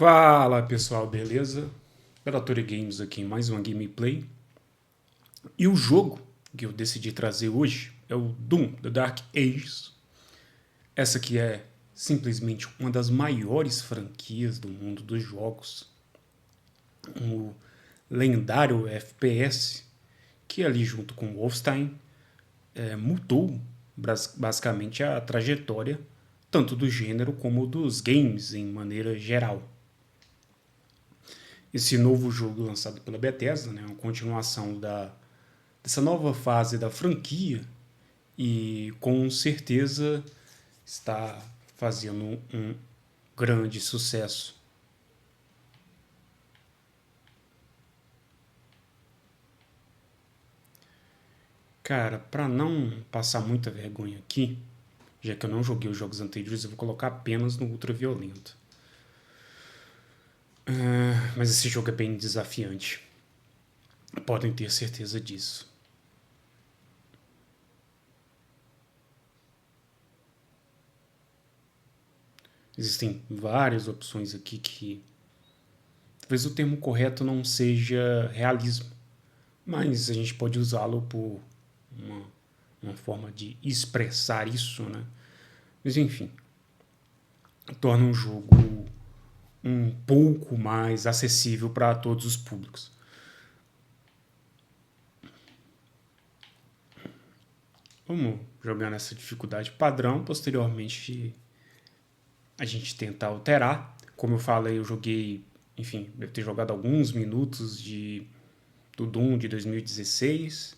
Fala pessoal, beleza? Relatório Games aqui em mais uma gameplay. E o jogo que eu decidi trazer hoje é o Doom, The Dark Ages. Essa que é simplesmente uma das maiores franquias do mundo dos jogos. Um lendário FPS que ali junto com Wolfenstein mudou basicamente a trajetória tanto do gênero como dos games em maneira geral. Esse novo jogo lançado pela Bethesda, né, uma continuação dessa nova fase da franquia e com certeza está fazendo um grande sucesso. Cara, para não passar muita vergonha aqui, já que eu não joguei os jogos anteriores, eu vou colocar apenas no ultraviolento. Mas esse jogo é bem desafiante. Podem ter certeza disso. Existem várias opções aqui que talvez o termo correto não seja realismo, mas a gente pode usá-lo por uma forma de expressar isso, né? Mas enfim, torna um jogo um pouco mais acessível para todos os públicos. Vamos jogar nessa dificuldade padrão, posteriormente a gente tenta alterar. Como eu falei, eu joguei, enfim, devo ter jogado alguns minutos do Doom de 2016,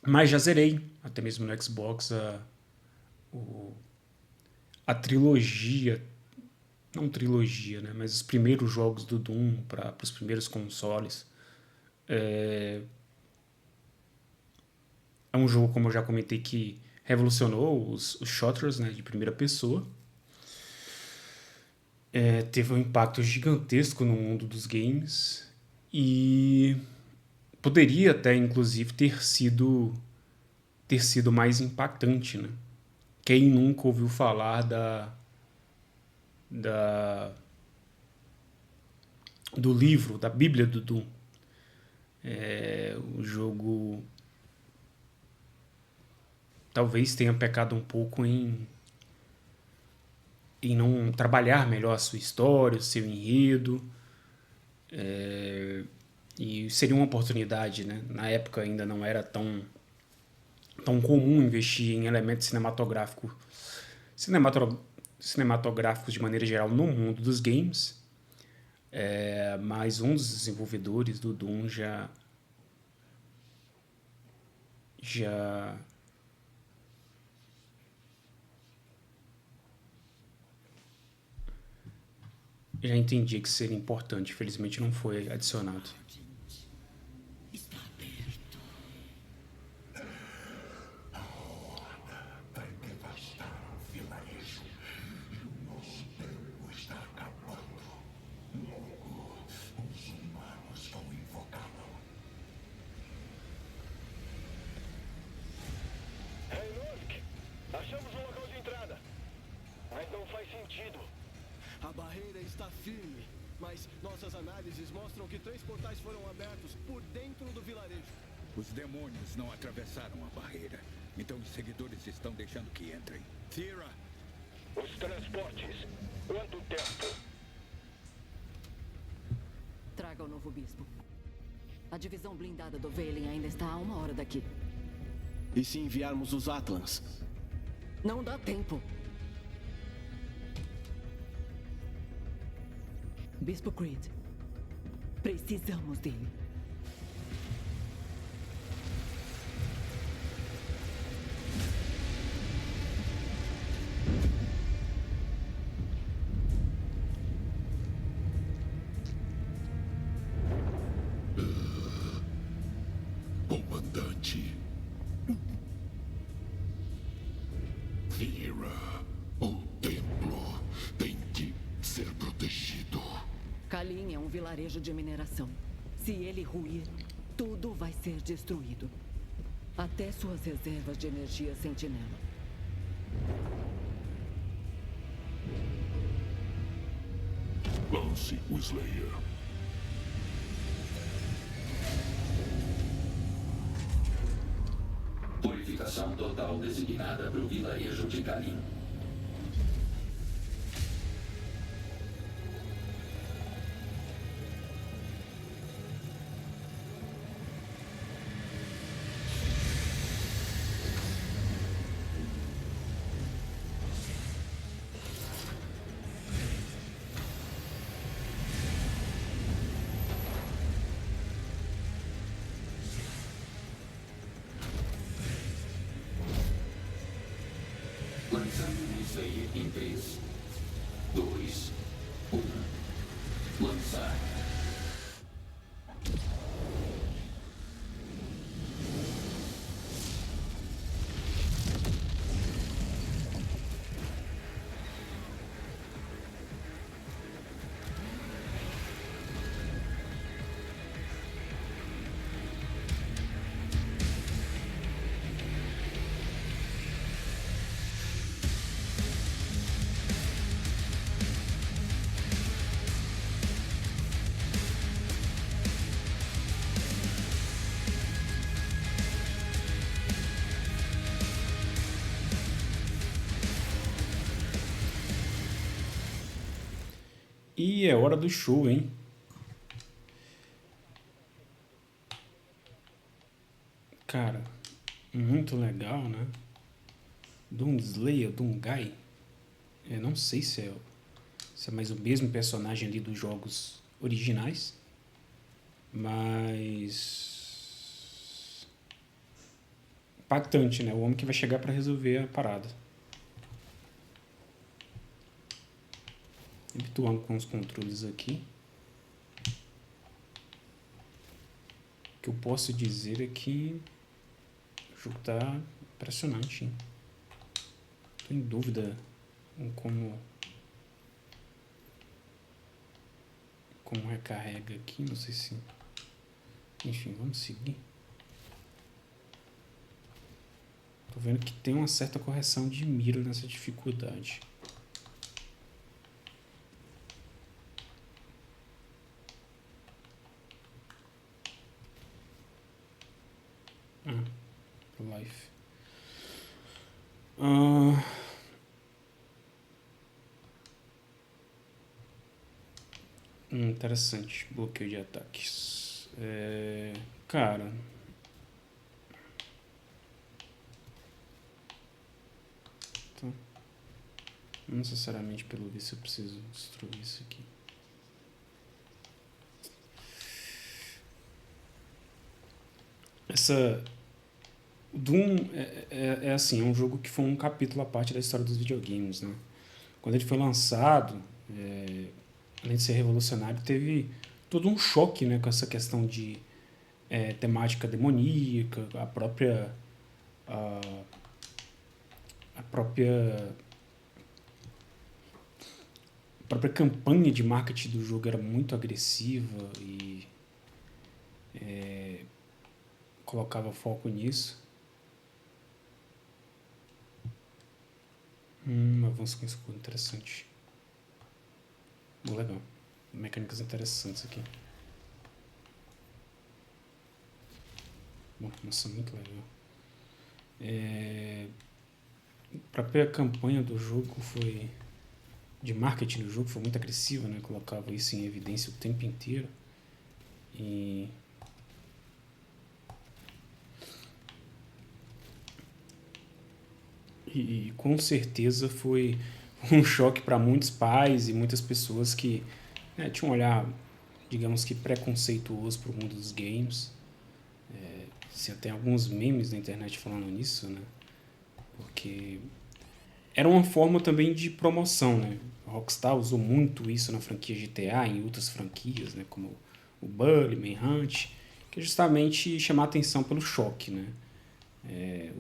mas já zerei, até mesmo no Xbox, a trilogia, não trilogia, né, mas os primeiros jogos do Doom para os primeiros consoles. É um jogo, como eu já comentei, que revolucionou os shooters, né, de primeira pessoa. Teve um impacto gigantesco no mundo dos games e poderia até, inclusive, ter sido mais impactante, né? Quem nunca ouviu falar da do livro, da Bíblia do Doom? O jogo talvez tenha pecado um pouco em não trabalhar melhor a sua história, o seu enredo. E seria uma oportunidade, né? Na época ainda não era tão comum investir em elementos cinematográficos de maneira geral no mundo dos games. Mas um dos desenvolvedores do Doom já já entendia que seria importante. Felizmente não foi adicionado. Está aberto. A horda vai devastar o vilarejo. Nosso tempo está acabando. Logo, os humanos vão invocá-lo. Hey, Novick! Achamos um local de entrada. Mas não faz sentido. A barreira está firme, mas nossas análises mostram que 3 portais foram abertos por dentro do vilarejo. Os demônios não atravessaram a barreira, então os seguidores estão deixando que entrem. Thera! Os transportes. Quanto tempo? Traga o novo bispo. A divisão blindada do Valen ainda está a 1 hora daqui. E se enviarmos os Atlans? Não dá tempo. Bispo Creed. Precisamos dele. Comandante. Thera, o templo tem que ser protegido. Kalin é um vilarejo de mineração. Se ele ruir, tudo vai ser destruído. Até suas reservas de energia sentinela. Lance o Slayer. Purificação total designada para o vilarejo de Kalim. Lançando o Slayer em 3, 2, 1. Lançar. E é hora do show, hein? Cara, muito legal, né? Doom Slayer, Doom Guy. Eu não sei se é mais o mesmo personagem ali dos jogos originais, mas impactante, né? O homem que vai chegar pra resolver a parada. Habituando com os controles aqui. O que eu posso dizer é que o jogo tá impressionante, hein? Tô em dúvida em como recarrega aqui, não sei se... Enfim, vamos seguir. Tô vendo que tem uma certa correção de mira nessa dificuldade. Life. Interessante. Bloqueio de ataques. Cara. Então, não necessariamente pelo visto eu preciso destruir isso aqui. Doom é assim, é um jogo que foi um capítulo à parte da história dos videogames, né? Quando ele foi lançado, além de ser revolucionário, teve todo um choque, né, com essa questão de temática demoníaca, a própria campanha de marketing do jogo era muito agressiva e colocava foco nisso. Avanço com escudo, interessante. Legal. Mecânicas interessantes aqui. Nossa, muito legal. A própria campanha do jogo foi... de marketing do jogo foi muito agressiva, né? Colocava isso em evidência o tempo inteiro. E com certeza foi um choque para muitos pais e muitas pessoas que tinham um olhar, digamos que preconceituoso para o mundo dos games. Você tem alguns memes na internet falando nisso, né? Porque era uma forma também de promoção, né? A Rockstar usou muito isso na franquia GTA, em outras franquias, né? Como o Bully, Manhunt, que é justamente chamar atenção pelo choque, né?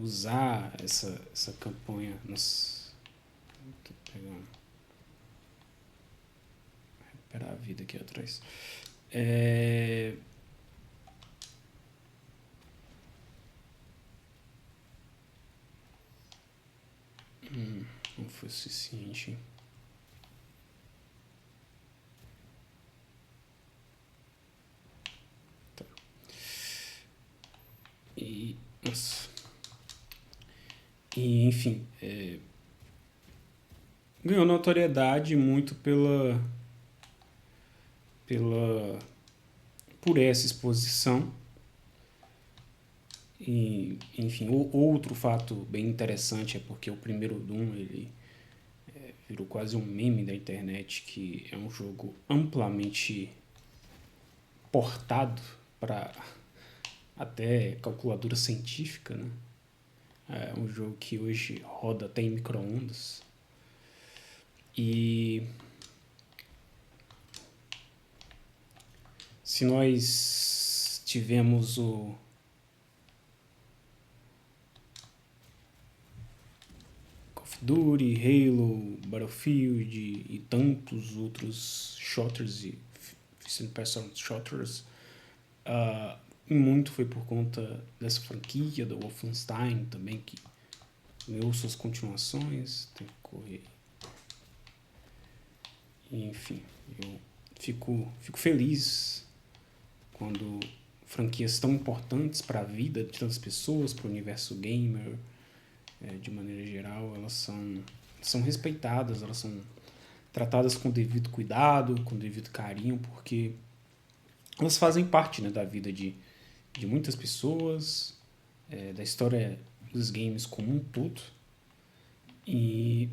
Usar essa campanha. Nossa, tô pegando. Recuperar a vida aqui atrás. Não foi o suficiente. Nossa. E, enfim, ganhou notoriedade muito por essa exposição. E, enfim, outro fato bem interessante é porque o primeiro Doom, ele virou quase um meme da internet, que é um jogo amplamente portado para até calculadora científica, né? É um jogo que hoje roda até em micro-ondas. E se nós tivemos o Call of Duty, Halo, Battlefield e tantos outros shooters e first-person shooters, e muito foi por conta dessa franquia, do Wolfenstein também, que ganhou suas continuações, tem que correr. E, enfim, eu fico feliz quando franquias tão importantes para a vida de tantas pessoas, para o universo gamer, de maneira geral, elas são respeitadas, elas são tratadas com devido cuidado, com devido carinho, porque elas fazem parte, né, da vida de muitas pessoas, da história dos games como um todo. E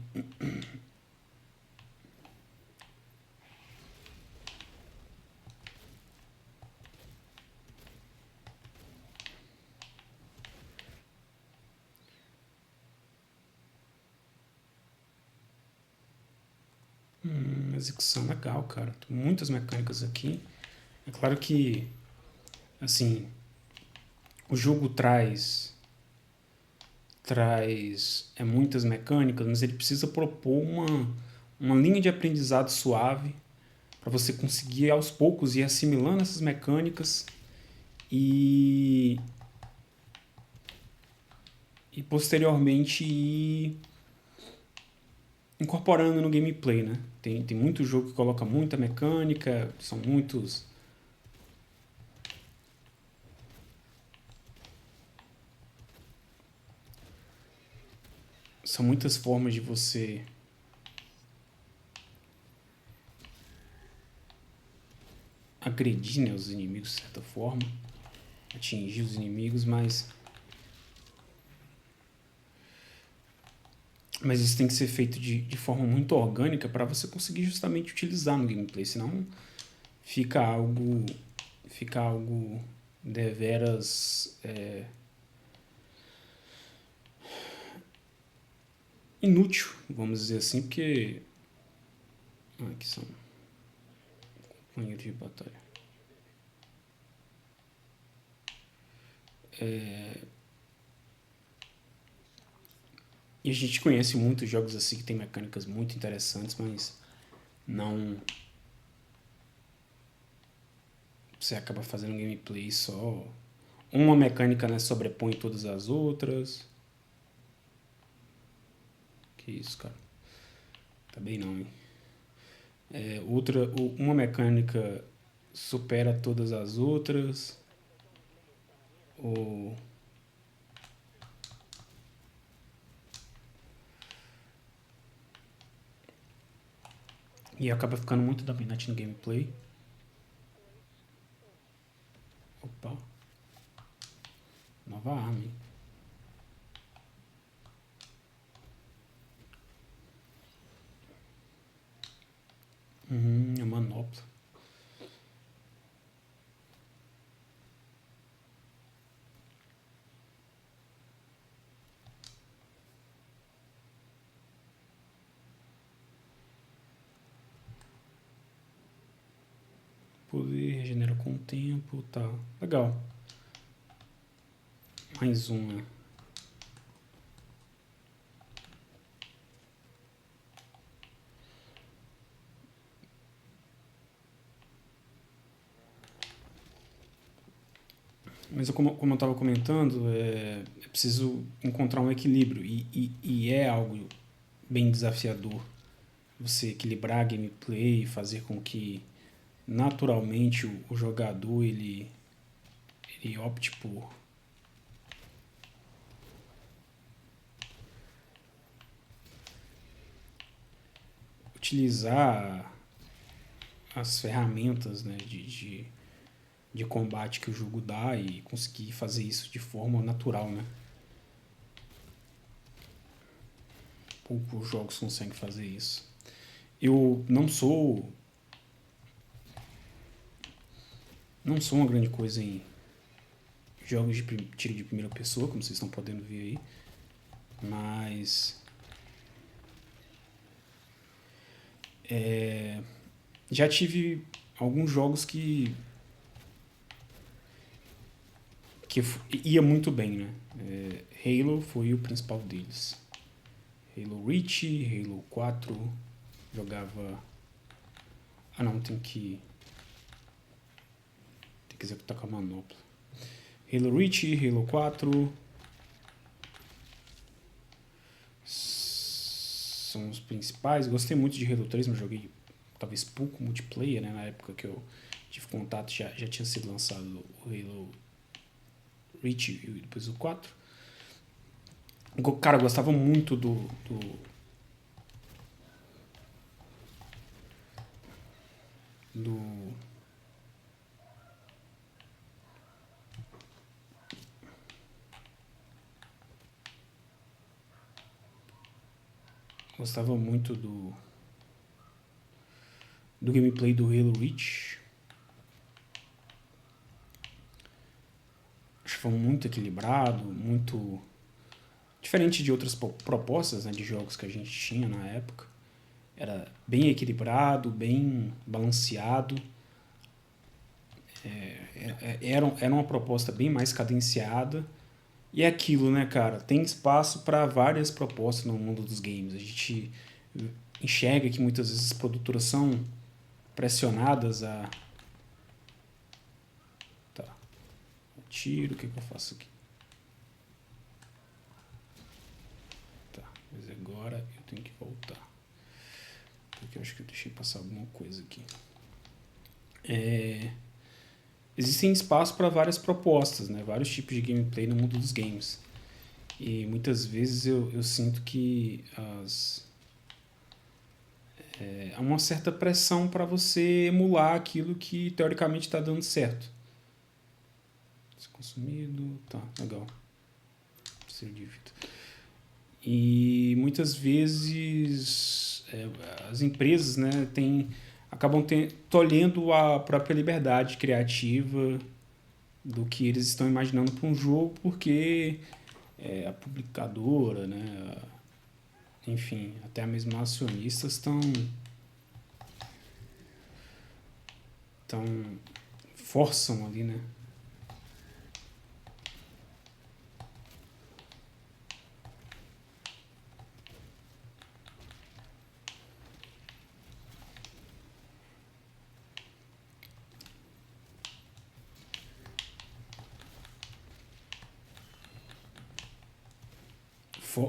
execução legal, cara. Tem muitas mecânicas aqui. É claro que, assim, o jogo traz muitas mecânicas, mas ele precisa propor uma linha de aprendizado suave para você conseguir aos poucos ir assimilando essas mecânicas e posteriormente ir incorporando no gameplay, né? Tem muito jogo que coloca muita mecânica, são muitas formas de você agredir, né, os inimigos de certa forma, atingir os inimigos, mas isso tem que ser feito de forma muito orgânica para você conseguir justamente utilizar no gameplay, senão fica algo deveras inútil, vamos dizer assim, porque aqui são companheiros de batalha. E a gente conhece muitos jogos assim que tem mecânicas muito interessantes, mas não, você acaba fazendo gameplay só uma mecânica, né, sobrepõe todas as outras. Que isso, cara. Tá bem não, hein? Uma mecânica supera todas as outras. E acaba ficando muito dominante no gameplay. Opa. Nova arma, hein? É manopla. Poder regenera com o tempo, tá. Legal. Mais uma. Mas como eu estava comentando, é preciso encontrar um equilíbrio e é algo bem desafiador você equilibrar a gameplay, fazer com que naturalmente o jogador ele opte utilizar as ferramentas, né, de combate que o jogo dá e conseguir fazer isso de forma natural, né? Poucos jogos conseguem fazer isso. Eu não sou uma grande coisa em jogos de tiro de primeira pessoa, como vocês estão podendo ver aí, mas já tive alguns jogos que ia muito bem, né? Halo foi o principal deles. Halo Reach, Halo 4, jogava... Ah não, tem que executar com a manopla. Halo Reach, Halo 4 são os principais. Gostei muito de Halo 3, mas joguei talvez pouco multiplayer, né? Na época que eu tive contato já tinha sido lançado o Halo Reach e depois o 4. Cara, eu gostava muito do gameplay do Halo Reach. Achava muito equilibrado, muito diferente de outras propostas, né, de jogos que a gente tinha na época. Era bem equilibrado, bem balanceado. Era uma proposta bem mais cadenciada. E é aquilo, né, cara? Tem espaço para várias propostas no mundo dos games. A gente enxerga que muitas vezes as produtoras são pressionadas a... Tá. Tiro, o que eu faço aqui? Tá, mas agora eu tenho que voltar. Porque eu acho que eu deixei passar alguma coisa aqui. Existem espaço para várias propostas, né? Vários tipos de gameplay no mundo dos games. E muitas vezes eu sinto que há uma certa pressão para você emular aquilo que teoricamente está dando certo. Consumido, tá, legal. E muitas vezes as empresas, né, acabam tolhendo a própria liberdade criativa do que eles estão imaginando para um jogo, porque a publicadora, né, enfim, até mesmo acionistas forçam ali, né?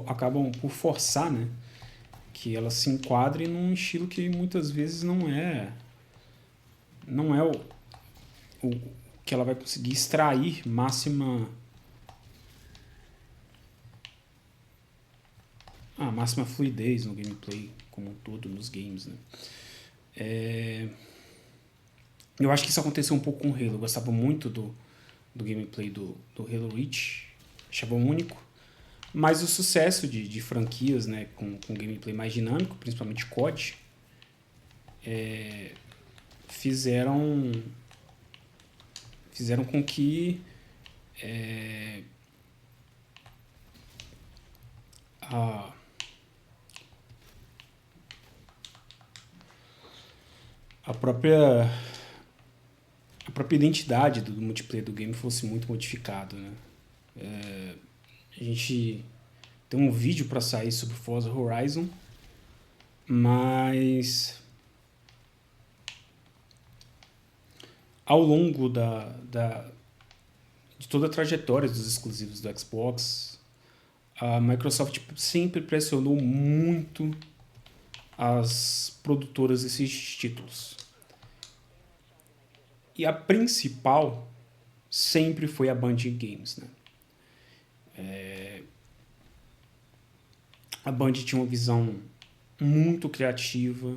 Acabam por forçar, né, que ela se enquadre num estilo que muitas vezes não é o que ela vai conseguir extrair máxima fluidez no gameplay como um todo nos games, né? Eu acho que isso aconteceu um pouco com o Halo. Eu gostava muito do gameplay do Halo Reach, achava único. Mas o sucesso de franquias, né, com gameplay mais dinâmico, principalmente COD, fizeram com que a própria identidade do multiplayer do game fosse muito modificada, né? A gente tem um vídeo para sair sobre Forza Horizon, mas ao longo de toda a trajetória dos exclusivos do Xbox, a Microsoft sempre pressionou muito as produtoras desses títulos. E a principal sempre foi a Band Games, né? A Band tinha uma visão muito criativa,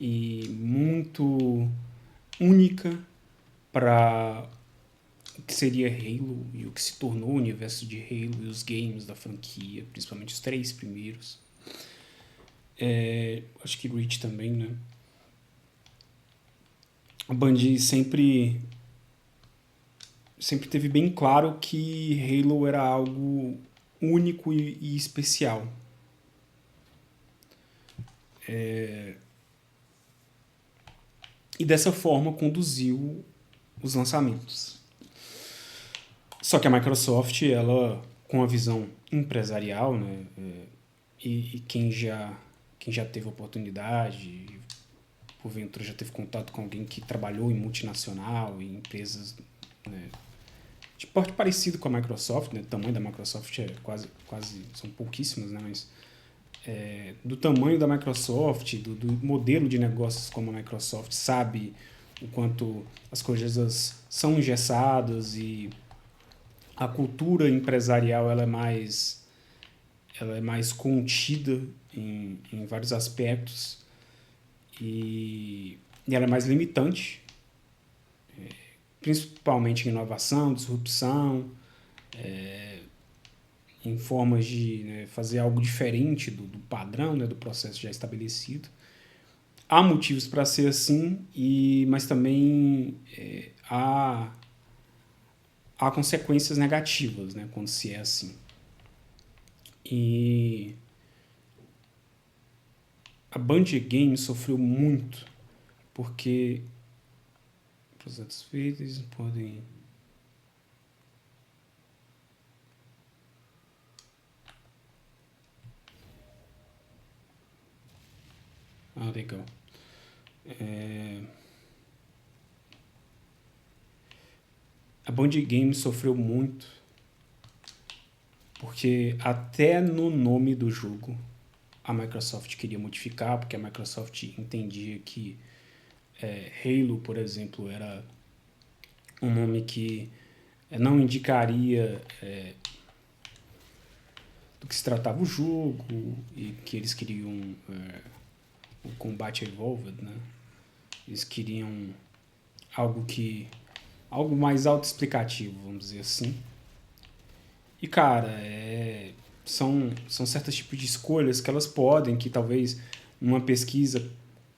e muito única para o que seria Halo e o que se tornou o universo de Halo e os games da franquia, principalmente os 3 primeiros. Acho que Reach também, né? A Bungie sempre teve bem claro que Halo era algo único e especial. E dessa forma conduziu os lançamentos. Só que a Microsoft, ela, com a visão empresarial, né, e quem já teve oportunidade, porventura já teve contato com alguém que trabalhou em multinacional, em empresas, né, de porte parecido com a Microsoft, né, o tamanho da Microsoft é quase são pouquíssimas, né, mas do tamanho da Microsoft, do modelo de negócios como a Microsoft, sabe o quanto as coisas são engessadas e a cultura empresarial ela é mais contida em vários aspectos e ela é mais limitante, principalmente em inovação, disrupção, em formas de, né, fazer algo diferente do padrão, né, do processo já estabelecido. Há motivos para ser assim, mas também há consequências negativas, né, quando se é assim. E a Bungie Games sofreu muito porque projetos feitos podem... legal. A Bungie Games sofreu muito porque até no nome do jogo a Microsoft queria modificar, porque a Microsoft entendia que Halo, por exemplo, era um nome que não indicaria do que se tratava o jogo e que eles queriam o combate evolved, né? Eles queriam algo mais autoexplicativo, vamos dizer assim. E, cara, são certos tipos de escolhas que elas podem, que talvez numa pesquisa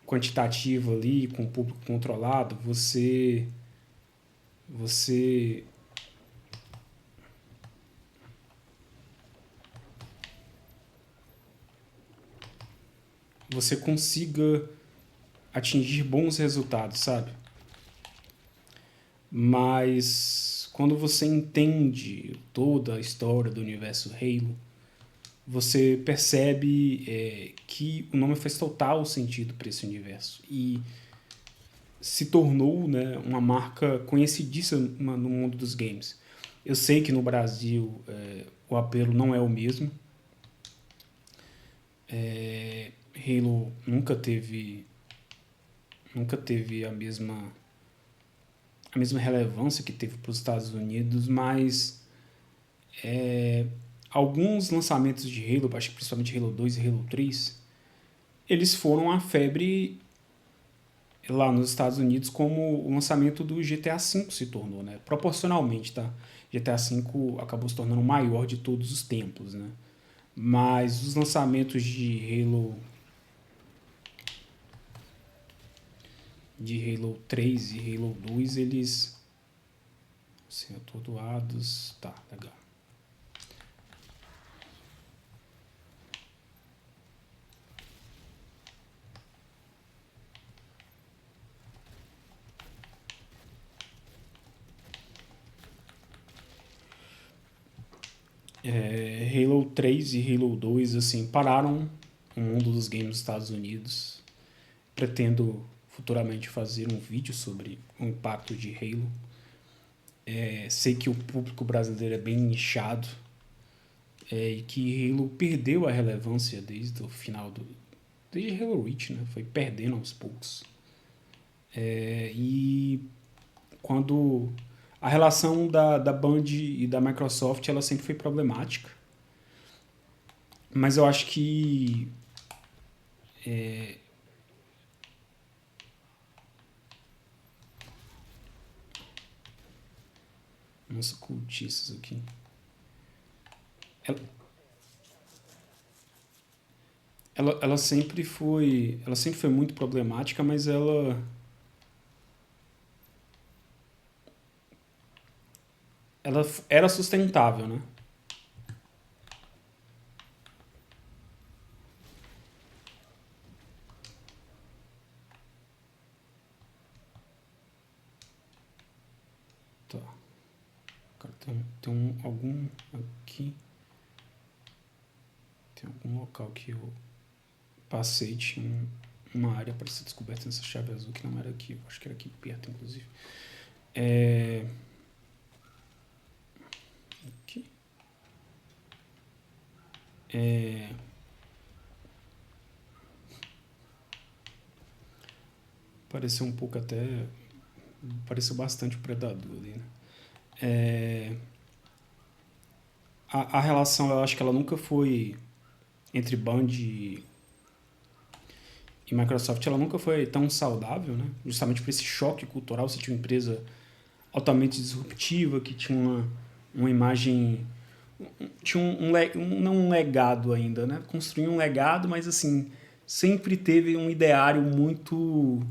quantitativa ali, com o público controlado, você consiga atingir bons resultados, sabe? Mas quando você entende toda a história do universo Halo, você percebe que o nome faz total sentido para esse universo e se tornou, né, uma marca conhecidíssima no mundo dos games. Eu sei que no Brasil o apelo não é o mesmo. Halo nunca teve a mesma relevância que teve para os Estados Unidos, mas alguns lançamentos de Halo, acho que principalmente Halo 2 e Halo 3, eles foram a febre lá nos Estados Unidos, como o lançamento do GTA V se tornou, né? Proporcionalmente, tá? GTA V acabou se tornando o maior de todos os tempos, né? Mas os lançamentos de Halo 3 e Halo 2, eles assim, atordoados, tá, legal. Halo 3 e Halo 2 assim, pararam o mundo dos games dos Estados Unidos. Pretendo futuramente fazer um vídeo sobre o impacto de Halo. Sei que o público brasileiro é bem nichado e que Halo perdeu a relevância desde o final desde Halo Reach, né? Foi perdendo aos poucos. E quando a relação da Band e da Microsoft ela sempre foi problemática, mas eu acho que Nossa, cultistas aqui. Ela sempre foi muito problemática, mas ela era sustentável, né? Tá. Cara, tem algum aqui. Tem algum local que eu passei, tinha uma área para ser descoberta nessa chave azul que não era aqui. Eu acho que era aqui perto, inclusive. Aqui. Pareceu um pouco até... Pareceu bastante o Predador ali, né? A relação, eu acho que ela nunca foi... Entre Band e Microsoft, ela nunca foi tão saudável, né? Justamente por esse choque cultural. Você tinha uma empresa altamente disruptiva, que tinha uma imagem... Tinha não um legado ainda, né? Construía um legado, mas assim, sempre teve um ideário muito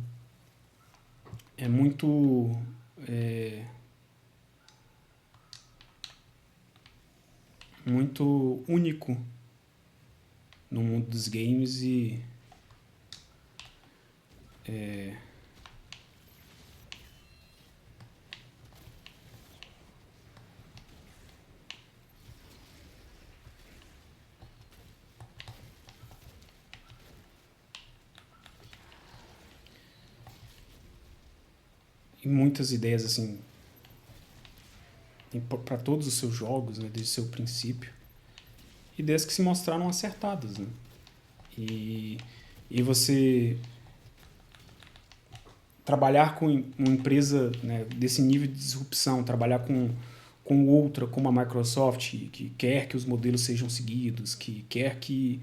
único no mundo dos games e muitas ideias assim para todos os seus jogos, né, desde o seu princípio, ideias que se mostraram acertadas, né? E você trabalhar com uma empresa, né, desse nível de disrupção, trabalhar com outra, como a Microsoft, que quer que os modelos sejam seguidos, que quer que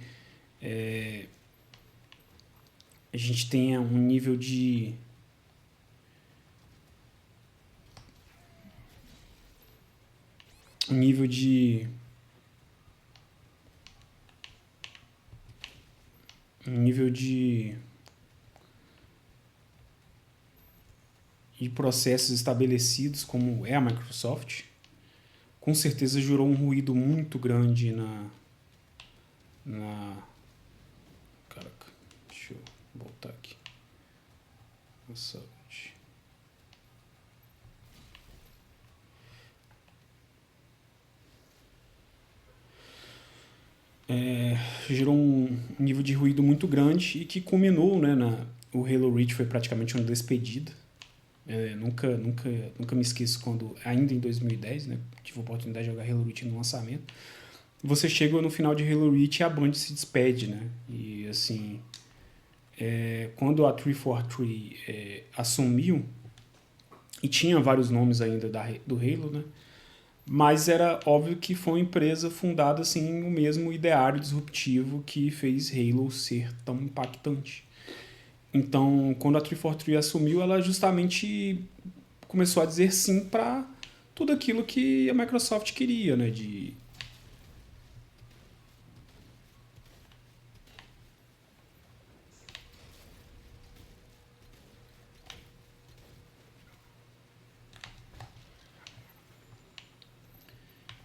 a gente tenha um nível de processos estabelecidos, como é a Microsoft, com certeza gerou um ruído muito grande Caraca, deixa eu voltar aqui. Nossa, gerou um nível de ruído muito grande e que culminou, né, o Halo Reach foi praticamente uma despedida. Nunca me esqueço quando, ainda em 2010, né, tive a oportunidade de jogar Halo Reach no lançamento. Você chega no final de Halo Reach e a Band se despede, né? E assim, quando a 343 assumiu, e tinha vários nomes ainda do Halo, né? Mas era óbvio que foi uma empresa fundada assim, no mesmo ideário disruptivo que fez Halo ser tão impactante. Então, quando a 343 assumiu, ela justamente começou a dizer sim para tudo aquilo que a Microsoft queria, né? De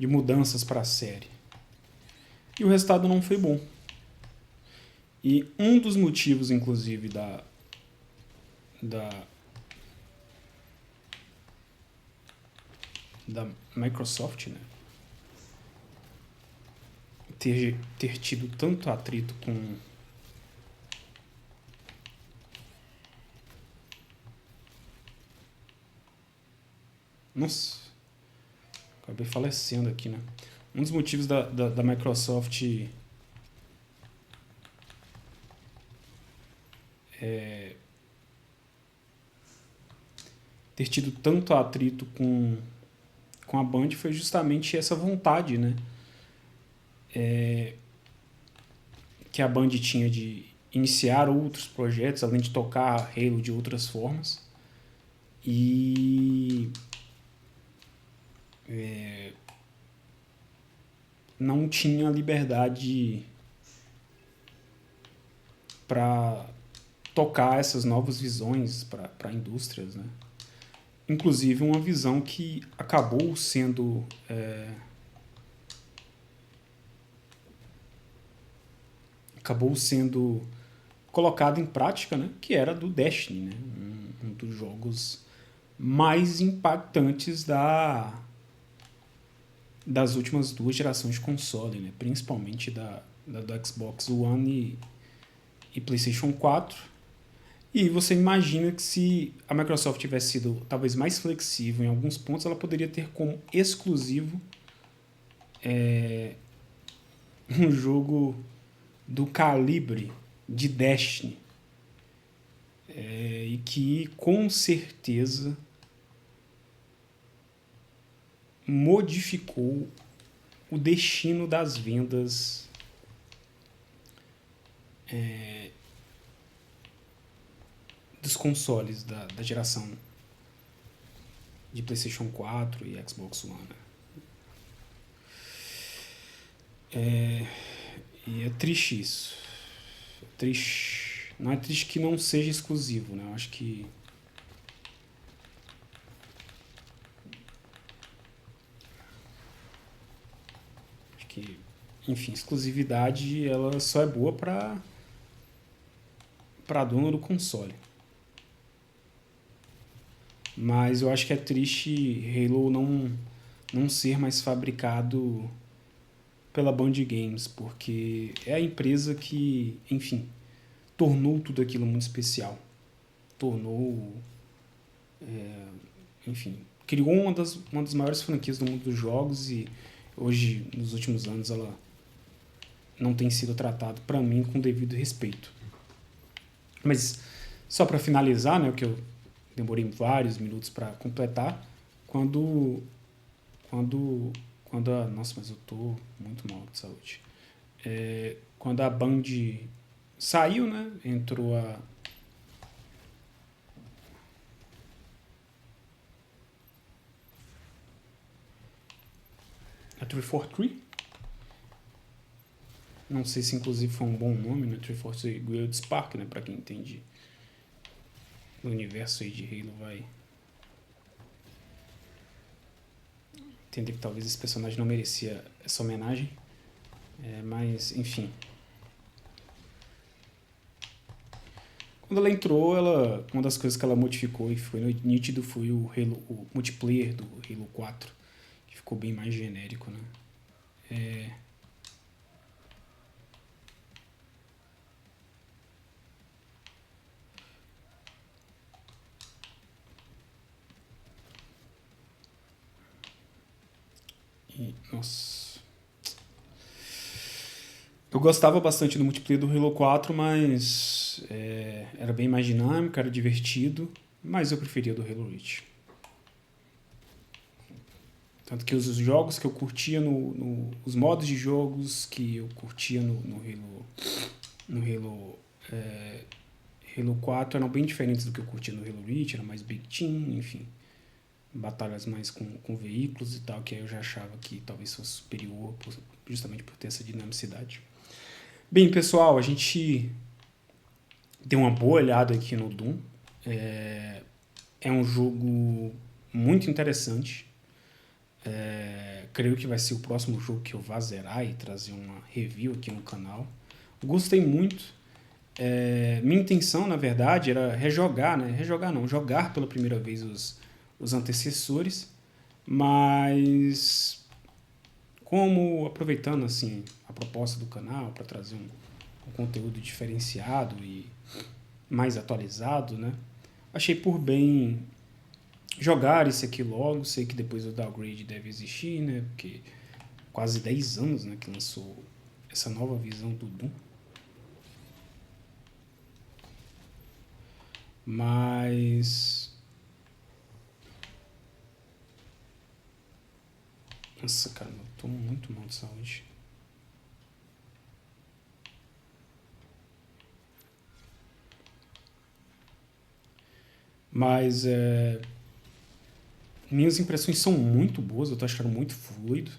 mudanças para a série. E o resultado não foi bom. E um dos motivos, inclusive, da Microsoft, né, ter tido tanto atrito com nossa, acabei falecendo aqui, né? Um dos motivos da Microsoft ter tido tanto atrito com a Band foi justamente essa vontade, né? Que a Band tinha de iniciar outros projetos, além de tocar Halo de outras formas. E não tinha liberdade para tocar essas novas visões para indústrias, né? Inclusive uma visão que acabou sendo colocada em prática, né? Que era do Destiny, né? Um dos jogos mais impactantes das últimas 2 gerações de console, né? Principalmente do Xbox One e PlayStation 4. E você imagina que se a Microsoft tivesse sido talvez mais flexível em alguns pontos, ela poderia ter como exclusivo um jogo do calibre de Destiny. E que com certeza modificou o destino das vendas dos consoles da geração de PlayStation 4 e Xbox One. E é triste isso. Não é triste que não seja exclusivo, né? Eu acho que enfim, exclusividade ela só é boa para dono do console. Mas eu acho que é triste Halo não ser mais fabricado pela Band Games, porque é a empresa que, enfim, tornou tudo aquilo muito especial. Enfim, criou uma das maiores franquias do mundo dos jogos e hoje, nos últimos anos, ela não tem sido tratada, para mim, com devido respeito. Mas, só para finalizar, né, o que eu demorei vários minutos para completar, quando nossa, mas eu tô muito mal de saúde. Quando a Band saiu, né, entrou a 343. Não sei se inclusive foi um bom nome, né? 343 Guild Spark, né? Pra quem entende o universo aí de Halo vai entender que talvez esse personagem não merecia essa homenagem. Mas, enfim. Quando ela entrou, uma das coisas que ela modificou e foi nítido foi o multiplayer do Halo 4, que ficou bem mais genérico, né? Nossa. Eu gostava bastante do multiplayer do Halo 4, mas era bem mais dinâmico, era divertido, mas eu preferia do Halo Reach. Tanto que os jogos que eu curtia os modos de jogos que eu curtia no Halo 4 eram bem diferentes do que eu curtia no Halo Reach, era mais Big Team, enfim. Batalhas mais com veículos e tal, que aí eu já achava que talvez fosse superior, justamente por ter essa dinamicidade. Bem, pessoal, a gente deu uma boa olhada aqui no Doom. É um jogo muito interessante. Creio que vai ser o próximo jogo que eu vou zerar e trazer uma review aqui no canal. Gostei muito. Minha intenção, na verdade, era jogar pela primeira vez os antecessores, mas como aproveitando assim a proposta do canal para trazer um conteúdo diferenciado e mais atualizado, né? Achei por bem jogar esse aqui logo. Sei que depois o downgrade deve existir, né? Porque quase 10 anos, né, que lançou essa nova visão do Doom. Mas nossa, cara, eu tô muito mal de saúde. Mas Minhas impressões são muito boas, eu tô achando muito fluido.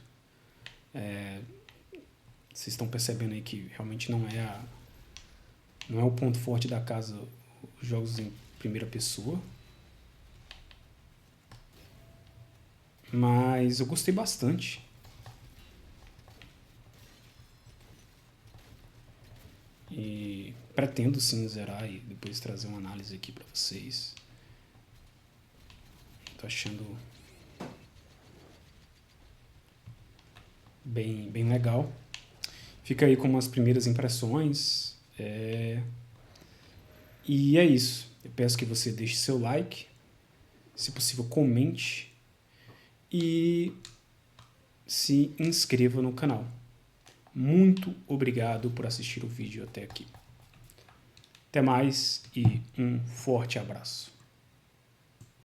Vocês estão percebendo aí que realmente não é o ponto forte da casa os jogos em primeira pessoa. Mas eu gostei bastante. E pretendo sim zerar e depois trazer uma análise aqui pra vocês. Tô achando bem legal. Fica aí com umas primeiras impressões. E é isso. Eu peço que você deixe seu like, se possível comente e se inscreva no canal. Muito obrigado por assistir o vídeo até aqui. Até mais e um forte abraço.